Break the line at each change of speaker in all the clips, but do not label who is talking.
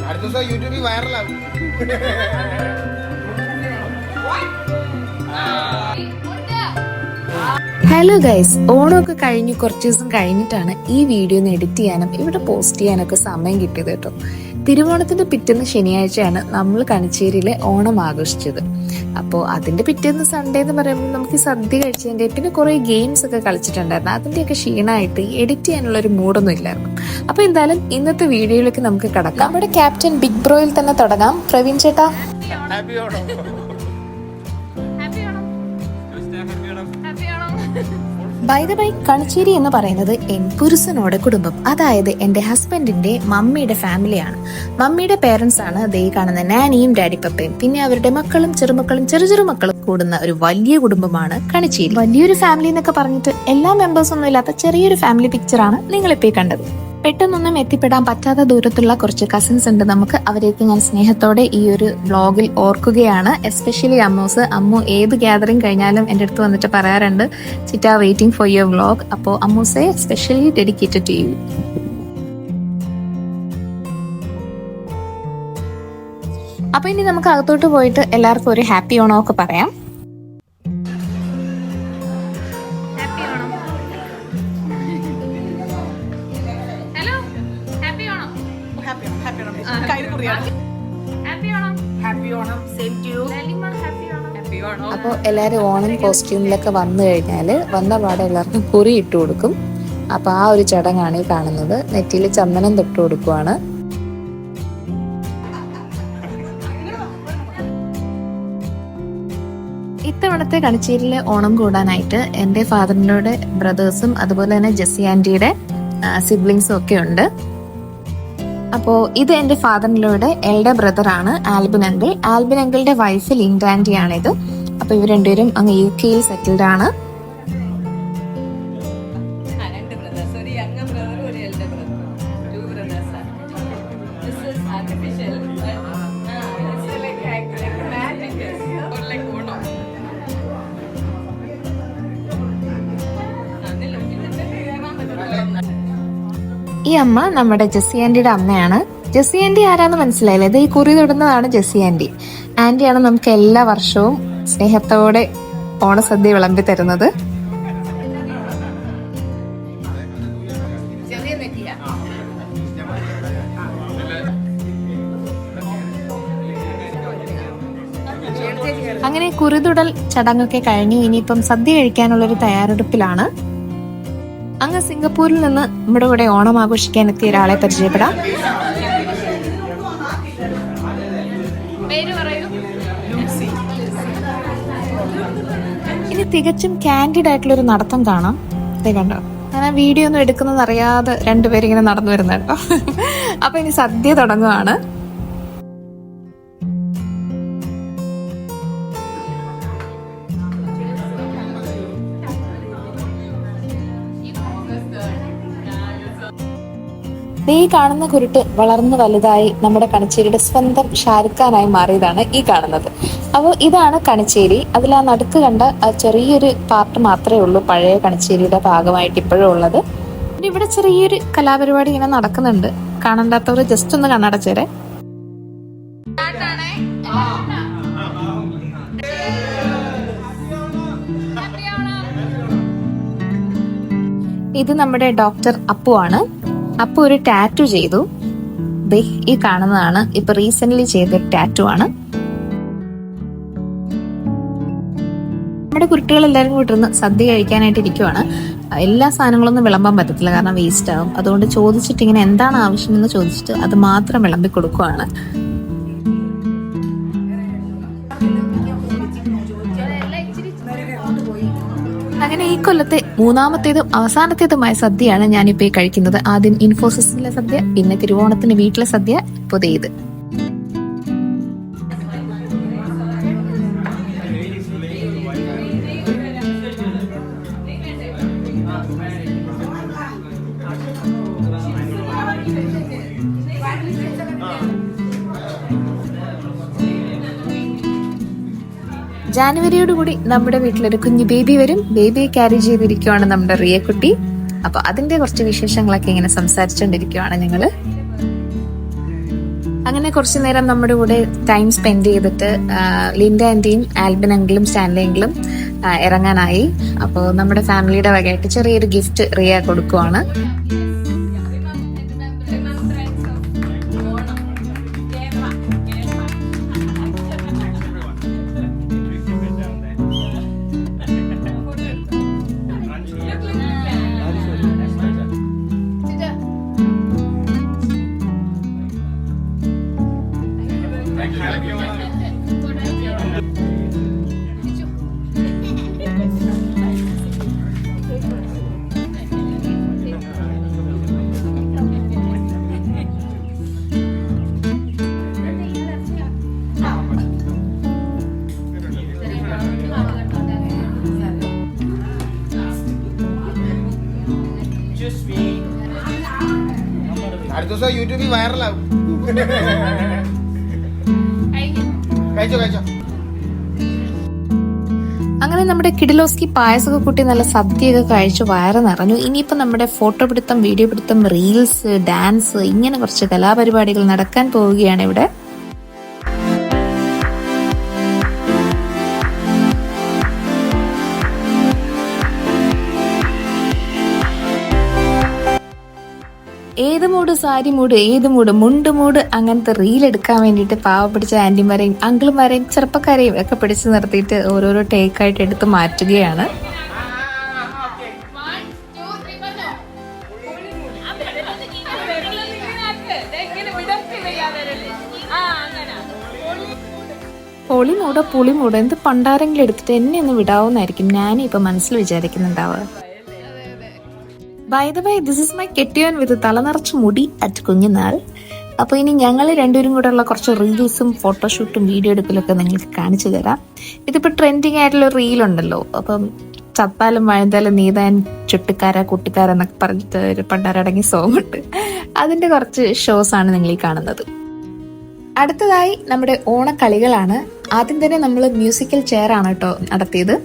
അടുത്ത ദിവസം യൂട്യൂബിൽ വൈറലാകും.
ഹലോ ഗൈസ്, ഓണമൊക്കെ കഴിഞ്ഞ് കുറച്ച് ദിവസം കഴിഞ്ഞിട്ടാണ് ഈ വീഡിയോ ഒന്ന് എഡിറ്റ് ചെയ്യാനും ഇവിടെ പോസ്റ്റ് ചെയ്യാനൊക്കെ സമയം കിട്ടിയത് കേട്ടോ. തിരുവോണത്തിന്റെ പിറ്റേന്ന് ശനിയാഴ്ചയാണ് നമ്മൾ കണിച്ചേരിയിലെ ഓണം ആഘോഷിച്ചത്. അപ്പോൾ അതിന്റെ പിറ്റേന്ന് സൺഡേ എന്ന് പറയുമ്പോൾ നമുക്ക് സദ്യ കഴിച്ചതിന്റെ പിന്നെ കുറെ ഗെയിംസ് ഒക്കെ കളിച്ചിട്ടുണ്ടായിരുന്നു. അതിന്റെയൊക്കെ ക്ഷീണമായിട്ട് എഡിറ്റ് ചെയ്യാനുള്ള ഒരു മൂഡൊന്നും ഇല്ലായിരുന്നു. അപ്പൊ എന്തായാലും ഇന്നത്തെ വീഡിയോയിലേക്ക് നമുക്ക് കടക്കാം. നമ്മുടെ ക്യാപ്റ്റൻ ബിഗ് ബ്രോയിൽ തന്നെ തുടങ്ങാം. പ്രവീൺ ചേട്ടാ, ബൈ ദ ബൈ, കണിച്ചേരി എന്ന് പറയുന്നത് പുരുഷനോടെ കുടുംബം, അതായത് എന്റെ ഹസ്ബൻഡിന്റെ മമ്മിയുടെ ഫാമിലിയാണ്. മമ്മിയുടെ പേരൻസ് ആണ് ദേ കാണുന്ന നാനിയും ഡാഡി പപ്പയും, പിന്നെ അവരുടെ മക്കളും ചെറുമക്കളും ചെറു മക്കളും കൂടുന്ന ഒരു വലിയ കുടുംബമാണ് കണിച്ചേരി. വലിയൊരു ഫാമിലി എന്നൊക്കെ പറഞ്ഞിട്ട് എല്ലാ മെമ്പേഴ്സ് ഒന്നും ഇല്ലാത്ത ചെറിയൊരു ഫാമിലി പിക്ചറാണ് നിങ്ങളിപ്പോ കണ്ടത്. പെട്ടെന്നൊന്നും എത്തിപ്പെടാൻ പറ്റാത്ത ദൂരത്തുള്ള കുറച്ച് കസിൻസ് ഉണ്ട് നമുക്ക്. അവരെയൊക്കെ ഞാൻ സ്നേഹത്തോടെ ഈ ഒരു വ്ളോഗിൽ ഓർക്കുകയാണ്. എസ്പെഷ്യലി അമ്മു ഏത് ഗ്യാതറിംഗ് കഴിഞ്ഞാലും എൻ്റെ അടുത്ത് വന്നിട്ട് പറയാറുണ്ട്, ചിറ്റ വെയിറ്റിംഗ് ഫോർ യുവർ വ്ളോഗ്. അപ്പോൾ അമ്മൂസെ സ്പെഷ്യലി ഡെഡിക്കേറ്റഡ് ടു യു. അപ്പൊ ഇനി നമുക്ക് അകത്തോട്ട് പോയിട്ട് എല്ലാവർക്കും ഒരു ഹാപ്പി ഓണം ഒക്കെ പറയാം. അപ്പോൾ എല്ലാവരും ഓണം കോസ്റ്റ്യൂമിലൊക്കെ വന്നു കഴിഞ്ഞാൽ വന്ന പാടെ എല്ലാവർക്കും കുറി ഇട്ട് കൊടുക്കും. അപ്പോൾ ആ ഒരു ചടങ്ങാണ് ഈ കാണുന്നത്. നെറ്റിയിൽ ചന്ദനം തൊട്ട് കൊടുക്കുവാണ്. ഇത്തവണത്തെ കണിച്ചേരിയിലെ ഓണം കൂടാനായിട്ട് എൻ്റെ ഫാദറിൻ്റെ ബ്രദേഴ്സും അതുപോലെ തന്നെ ജെസ്സി ആൻറ്റിയുടെ സിബ്ലിങ്സും ഒക്കെ ഉണ്ട്. അപ്പോൾ ഇത് എൻ്റെ ഫാദറിൻ്റെ എൽഡർ ബ്രദറാണ് ആൽബിൻ അങ്കിൾ. ആൽബിൻ അങ്കിളുടെ വൈഫ് ലിൻഡ ആൻറ്റിയാണിത്. അപ്പോൾ ഇവർ രണ്ടുപേരും അങ്ങ് UK സെറ്റിൽഡ് ആണ്. ഈ അമ്മ നമ്മുടെ ജെസ്സി ആന്റിയുടെ അമ്മയാണ്. ജെസ്സി ആന്റി ആരാന്ന് മനസ്സിലായില്ലേ? ഇത് ഈ കുറി തൊടുന്നതാണ് ജെസ്സി ആന്റി. ആന്റിയാണ് നമുക്ക് എല്ലാ വർഷവും സ്നേഹത്തോടെ ഓണസദ്യ വിളമ്പി തരുന്നത്. അങ്ങനെ കുറിതുടൽ ചടങ്ങൊക്കെ കഴിഞ്ഞു. ഇനിയിപ്പം സദ്യ കഴിക്കാനുള്ളൊരു തയ്യാറെടുപ്പിലാണ്. അങ്ങ് സിംഗപ്പൂരിൽ നിന്ന് നമ്മുടെ കൂടെ ഓണം ആഘോഷിക്കാൻ എത്തിയ ഒരാളെ പരിചയപ്പെടാം. ഇനി തികച്ചും കാൻഡിഡ് ആയിട്ടുള്ള ഒരു നടത്തം കാണാം. കണ്ടോ, ഞാൻ വീഡിയോ ഒന്നും എടുക്കുന്നത് അറിയാതെ രണ്ടുപേരിങ്ങനെ നടന്നു വരുന്നുണ്ടോ. അപ്പൊ ഇനി സദ്യ തുടങ്ങുവാണ്. ഈ കാണുന്ന കുരുട്ട് വളർന്നു വലുതായി നമ്മുടെ കണിച്ചേരിയുടെ സ്വന്തം ഷാരുഖ് ഖാനായി മാറിയതാണ് ഈ കാണുന്നത്. അപ്പോൾ ഇതാണ് കണിച്ചേരി. അതിൽ ആ നടുക്ക് കണ്ട ചെറിയൊരു പാർട്ട് മാത്രമേ ഉള്ളൂ പഴയ കണിച്ചേരിയുടെ ഭാഗമായിട്ട് ഇപ്പോഴും ഉള്ളത്. പിന്നെ ഇവിടെ ചെറിയൊരു കലാപരിപാടി ഇങ്ങനെ നടക്കുന്നുണ്ട്. കാണണ്ടാത്തവർ ജസ്റ്റ് ഒന്ന് കണ്ണടച്ചേരെ. ഇത് നമ്മുടെ ഡോക്ടർ അപ്പു ആണ്. അപ്പൊ ഒരു ടാറ്റു ചെയ്തു. ഈ കാണുന്നതാണ് ഇപ്പൊ റീസെന്റ് ചെയ്തൊരു ടാറ്റു ആണ്. നമ്മുടെ കുട്ടികൾ എല്ലാവരും കൂട്ടിരുന്ന് സദ്യ കഴിക്കാനായിട്ട് ഇരിക്കുവാണ്. എല്ലാ സാധനങ്ങളൊന്നും വിളമ്പാൻ പറ്റത്തില്ല, കാരണം വേസ്റ്റ് ആവും. അതുകൊണ്ട് ചോദിച്ചിട്ട് ഇങ്ങനെ എന്താണ് ആവശ്യമെന്ന് ചോദിച്ചിട്ട് അത് മാത്രം വിളമ്പി കൊടുക്കുവാണ്. അങ്ങനെ ഈ കൊല്ലത്തെ മൂന്നാമത്തേതും അവസാനത്തേതുമായ സദ്യയാണ് ഞാനിപ്പോ ഈ കഴിക്കുന്നത്. ആദ്യം ഇൻഫോസിസിലെ സദ്യ, പിന്നെ തിരുവോണത്തിന് വീട്ടിലെ സദ്യ, ഇപ്പോൾ ഇത്. ജാനുവരിയോടുകൂടി നമ്മുടെ വീട്ടിലൊരു കുഞ്ഞു ബേബി വരും. ബേബിയെ ക്യാരി ചെയ്തിരിക്കുവാണ് നമ്മുടെ റിയക്കുട്ടി. അപ്പൊ അതിന്റെ കുറച്ച് വിശേഷങ്ങളൊക്കെ ഇങ്ങനെ സംസാരിച്ചുകൊണ്ടിരിക്കുവാണ് ഞങ്ങള്. അങ്ങനെ കുറച്ചു നേരം നമ്മുടെ കൂടെ ടൈം സ്പെൻഡ് ചെയ്തിട്ട് ലിൻഡ ആന്റിയും ആൽബിൻ അങ്കിളും സ്റ്റാൻലി അങ്കിളും ഇറങ്ങാനായി. അപ്പോൾ നമ്മുടെ ഫാമിലിയുടെ വകയായിട്ട് ചെറിയൊരു ഗിഫ്റ്റ് റിയ കൊടുക്കുവാണ്.
അടുത്ത ദിവസം യൂട്യൂബിൽ വൈറലാകും. കഴിച്ചോ.
അങ്ങനെ നമ്മുടെ കിഡിലോസ്കി പായസമൊക്കെ കൂട്ടി നല്ല സദ്യയൊക്കെ കഴിച്ചു വയറ് നിറഞ്ഞു. ഇനിയിപ്പോ നമ്മുടെ ഫോട്ടോ പിടുത്തം, വീഡിയോ പിടുത്തം, റീൽസ്, ഡാൻസ്, ഇങ്ങനെ കുറച്ച് കലാപരിപാടികൾ നടക്കാൻ പോവുകയാണ് ഇവിടെ. ഏത് മൂഡ്, സാരി മൂഡ്, ഏത് മൂഡ്, മുണ്ട് മൂഡ്, അങ്ങനത്തെ റീൽ എടുക്കാൻ വേണ്ടിയിട്ട് പാവ പിടിച്ച ആന്റിമാരെയും അങ്കിളുമാരെയും ചെറുപ്പക്കാരെയും ഒക്കെ പിടിച്ചു നിർത്തിയിട്ട് ഓരോരോ ടേക്കായിട്ട് എടുത്ത് മാറ്റുകയാണ്. പൊളി മൂടോ പുളി മൂടോ, എന്ത് പണ്ടാരെങ്കിലും എടുത്തിട്ട് എന്നെ ഒന്ന് വിടാവുന്നായിരിക്കും ഞാനിപ്പോ മനസ്സിൽ വിചാരിക്കുന്നുണ്ടാവുക. By the way, this is my കെട്ടിയോൻ വിത്ത് തലനിറച്ച് മുടി അറ്റ് കുഞ്ഞുനാൾ. അപ്പോൾ ഇനി ഞങ്ങൾ രണ്ടുപേരും കൂടെ ഉള്ള കുറച്ച് റീൽസും ഫോട്ടോഷൂട്ടും വീഡിയോ എടുക്കലൊക്കെ നിങ്ങൾക്ക് കാണിച്ചു തരാം. ഇതിപ്പോൾ ട്രെൻഡിങ് ആയിട്ടുള്ള റീലുണ്ടല്ലോ, അപ്പം ചത്താലും വഴുതാലും നീതാൻ ചുട്ടിക്കാര കൂട്ടുകാര എന്നൊക്കെ പറഞ്ഞിട്ട് ഒരു പണ്ടാരടങ്ങിയ സോങ് ഉണ്ട്. അതിന്റെ കുറച്ച് ഷോസ് ആണ് നിങ്ങൾ ഈ കാണുന്നത്. അടുത്തതായി നമ്മുടെ ഓണക്കളികളാണ്. ആദ്യം തന്നെ നമ്മൾ മ്യൂസിക്കൽ ചെയർ ആണ് കേട്ടോ നടത്തിയത്.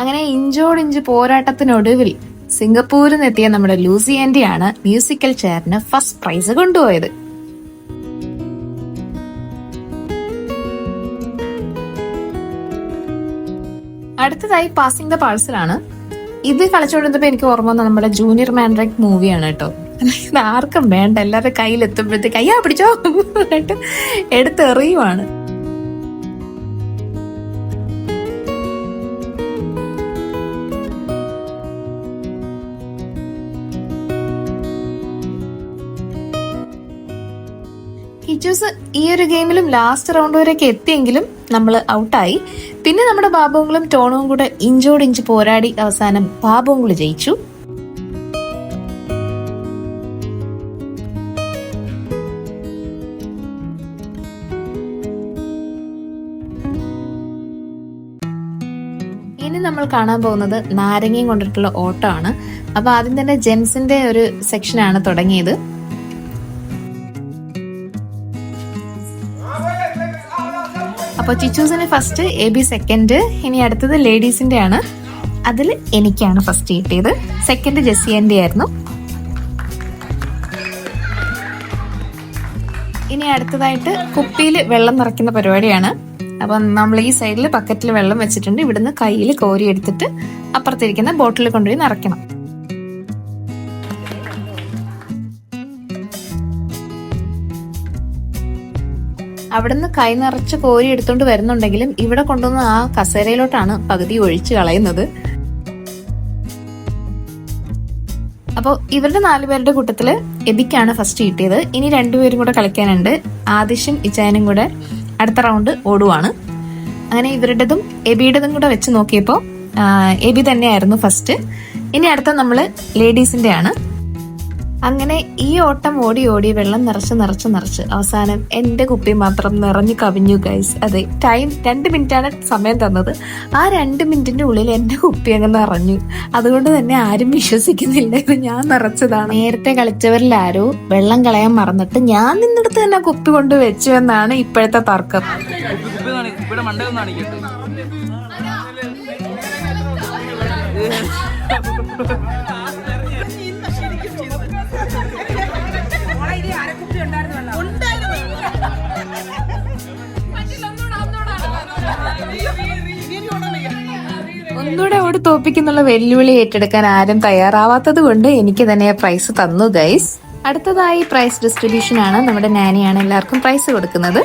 അങ്ങനെ ഇഞ്ചോടിഞ്ച് പോരാട്ടത്തിനൊടുവിൽ സിംഗപ്പൂരിൽ നിന്നെത്തിയ നമ്മുടെ ലൂസി ആന്റിയാണ് മ്യൂസിക്കൽ ചെയറിന് ഫസ്റ്റ് പ്രൈസ് കൊണ്ടുപോയത്. അടുത്തതായി പാസിംഗ് ദ പാഴ്സലാണ്. ഇത് കളിച്ചുകൊണ്ടിരുന്നപ്പോ എനിക്ക് ഓർമ്മ വന്ന നമ്മുടെ ജൂനിയർ മാൻഡ്രൈക്ക് മൂവിയാണ് കേട്ടോ. ഇത് ആർക്കും വേണ്ട, എല്ലാവരുടെ കയ്യിലെത്തുമ്പോഴത്തേക്ക് അയ്യാ പിടിച്ചോ എടുത്തെറിയുവാണ്. കിച്ചൂസ് ഈ ഒരു ഗെയിമിലും ലാസ്റ്റ് റൗണ്ട് വരെയൊക്കെ എത്തിയെങ്കിലും നമ്മൾ ഔട്ടായി. പിന്നെ നമ്മുടെ ബാബുങ്കളും ടോണും കൂടെ ഇഞ്ചോടിഞ്ച് പോരാടി അവസാനം ബാബുങ്കള് ജയിച്ചു. ഇനി നമ്മൾ കാണാൻ പോകുന്നത് നാരങ്ങയും കൊണ്ടിട്ടുള്ള ഓട്ടമാണ്. അപ്പൊ ആദ്യം തന്നെ ജെൻസിന്റെ ഒരു സെക്ഷനാണ് തുടങ്ങിയത്. അപ്പോൾ ചിച്ചൂസിന് ഫസ്റ്റ്, എ ബി സെക്കൻഡ്. ഇനി അടുത്തത് ലേഡീസിന്റെ ആണ്. അതിൽ എനിക്കാണ് ഫസ്റ്റ് കിട്ടിയത്. സെക്കൻഡ് ജെസ്സിന്റെ ആയിരുന്നു. ഇനി അടുത്തതായിട്ട് കുപ്പിയിൽ വെള്ളം നിറയ്ക്കുന്ന പരിപാടിയാണ്. അപ്പം നമ്മൾ ഈ സൈഡിൽ ബക്കറ്റിൽ വെള്ളം വെച്ചിട്ടുണ്ട്. ഇവിടുന്ന് കയ്യിൽ കോരി എടുത്തിട്ട് അപ്പുറത്തിരിക്കുന്ന ബോട്ടിൽ കൊണ്ടുപോയി നിറയ്ക്കണം. അവിടുന്ന് കൈ നിറച്ച് കോരി എടുത്തോണ്ട് വരുന്നുണ്ടെങ്കിലും ഇവിടെ കൊണ്ടുവന്ന് ആ കസേരയിലോട്ടാണ് പകുതി ഒഴിച്ച് കളയുന്നത്. അപ്പോൾ ഇവരുടെ 4 പേരുടെ കൂട്ടത്തില് എബിക്കാണ് ഫസ്റ്റ് കിട്ടിയത്. ഇനി 2 പേരും കൂടെ കളിക്കാനുണ്ട്. ആദിഷും ഇച്ചായനും കൂടെ അടുത്ത റൗണ്ട് ഓടുവാണ്. അങ്ങനെ ഇവരുടേതും എബിയുടേതും കൂടെ വെച്ച് നോക്കിയപ്പോൾ എബി തന്നെയായിരുന്നു ഫസ്റ്റ്. ഇനി അടുത്ത നമ്മള് ലേഡീസിന്റെ ആണ്. അങ്ങനെ ഈ ഓട്ടം ഓടി ഓടി വെള്ളം നിറച്ച് അവസാനം എന്റെ കുപ്പി മാത്രം നിറഞ്ഞു കവിഞ്ഞു ഗൈസ്. അതെ, ടൈം 2 മിനിറ്റാണ് സമയം തന്നത്. ആ 2 മിനിറ്റിന്റെ ഉള്ളിൽ എന്റെ കുപ്പി അങ്ങ് നിറഞ്ഞു. അതുകൊണ്ട് തന്നെ ആരും വിശ്വസിക്കുന്നില്ല ഇത് ഞാൻ നിറച്ചതാണ്. നേരത്തെ കളിച്ചവരിൽ ആരോ വെള്ളം കളയാൻ മറന്നിട്ട് ഞാൻ നിന്നിടത്ത് തന്നെ കുപ്പി കൊണ്ട് വെച്ചു എന്നാണ് ഇപ്പോഴത്തെ തർക്കം. ഒന്നുകൂടെ ഓടി തോപ്പിക്കുന്നുള്ള വെല്ലുവിളി ഏറ്റെടുക്കാൻ ആരും തയ്യാറാവാത്തത് കൊണ്ട് എനിക്ക് തന്നെ പ്രൈസ് തന്നു ഗൈസ്. അടുത്തതായി പ്രൈസ് ഡിസ്ട്രിബ്യൂഷൻ ആണ്. നമ്മുടെ നാനിയാണ് എല്ലാവർക്കും പ്രൈസ് കൊടുക്കുന്നത്.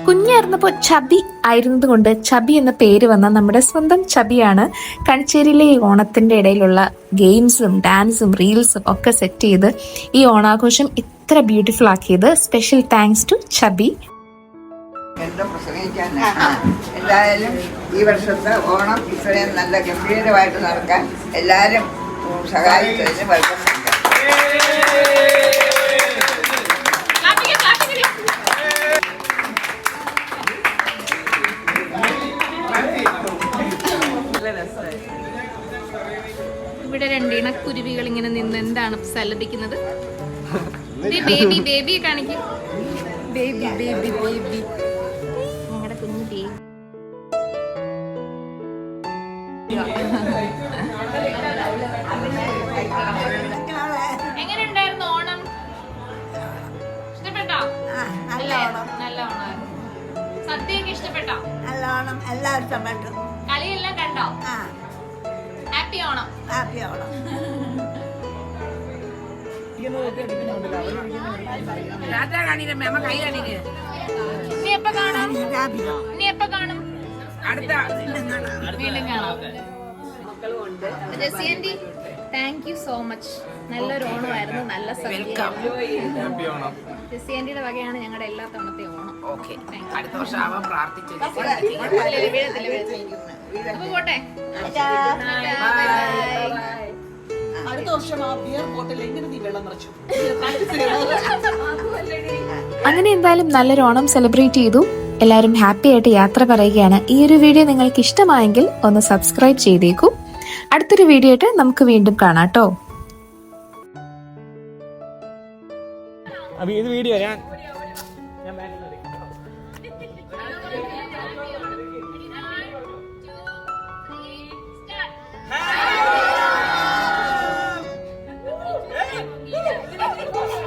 കുഞ്ഞായിരുന്നപ്പോൾ ചബി ആയിരുന്നത് കൊണ്ട് ചബി എന്ന പേര് വന്ന നമ്മുടെ സ്വന്തം ചബിയാണ് കണിച്ചേരിയിലെ ഈ ഓണത്തിന്റെ ഇടയിലുള്ള ഗെയിംസും ഡാൻസും റീൽസും ഒക്കെ സെറ്റ് ചെയ്ത് ഈ ഓണാഘോഷം ഇത്ര ബ്യൂട്ടിഫുൾ ആക്കിയത്. Special thanks to Chabi.
എന്തായാലും ഈ വർഷത്തെ ഓണം ഇത്രയും നല്ല ഗംഭീരമായിട്ട് നടക്കാൻ എല്ലാവരും സഹായിച്ചതിന് വളരെ
ഇവിടെ 2 ഇണക്കുരുവികൾ ഇങ്ങനെ നിന്ന് എന്താണ് സല്ലപിക്കുന്നത്? ബേബി ബേബി കാണിക്കും. ബേബി ബേബി ബേബി ഞങ്ങളുടെ കുഞ്ഞു ബേബി. എങ്ങനെയുണ്ടായിരുന്നു ഓണം? ഇഷ്ടപ്പെട്ടോ? നല്ല ഓണമായിരുന്നു. സദ്യയൊക്കെ ഇഷ്ടപ്പെട്ടോ?
നല്ല ഓണം എല്ലാവരും ഇഷ്ടപ്പെട്ടു.
കളിയെല്ലാം കണ്ടോ? ഹാപ്പി ഓണം.
ഹാപ്പി ഓണം.
ഇനി എപ്പോ കാണും? വീണ്ടും കാണാം. Jessy, thank you so much. നല്ലൊരു ഓണമായിരുന്നു, നല്ല സദ്യ. ജെസ്സി ആന്റിയുടെ വകയാണ് ഞങ്ങളുടെ എല്ലാ തവണത്തെ ഓണം.
അടുത്ത വർഷം ആവാൻ പ്രാർത്ഥിച്ചു.
അപ്പൊ പോട്ടെ.
അടുത്ത വർഷം ആ ബിയർ ബോട്ടിൽ എങ്ങനെ നീ വെള്ളം നിറച്ചു?
അങ്ങനെ എന്തായാലും നല്ലൊരു ഓണം സെലിബ്രേറ്റ് ചെയ്തു. എല്ലാവരും ഹാപ്പി ആയിട്ട് യാത്ര പറയുകയാണ്. ഈ ഒരു വീഡിയോ നിങ്ങൾക്ക് ഇഷ്ടമായെങ്കിൽ ഒന്ന് സബ്സ്ക്രൈബ് ചെയ്തേക്കൂ. അടുത്തൊരു വീഡിയോ ആയിട്ട് നമുക്ക് വീണ്ടും കാണാം കേട്ടോ.
വീഡിയോ ഞാൻ
Start.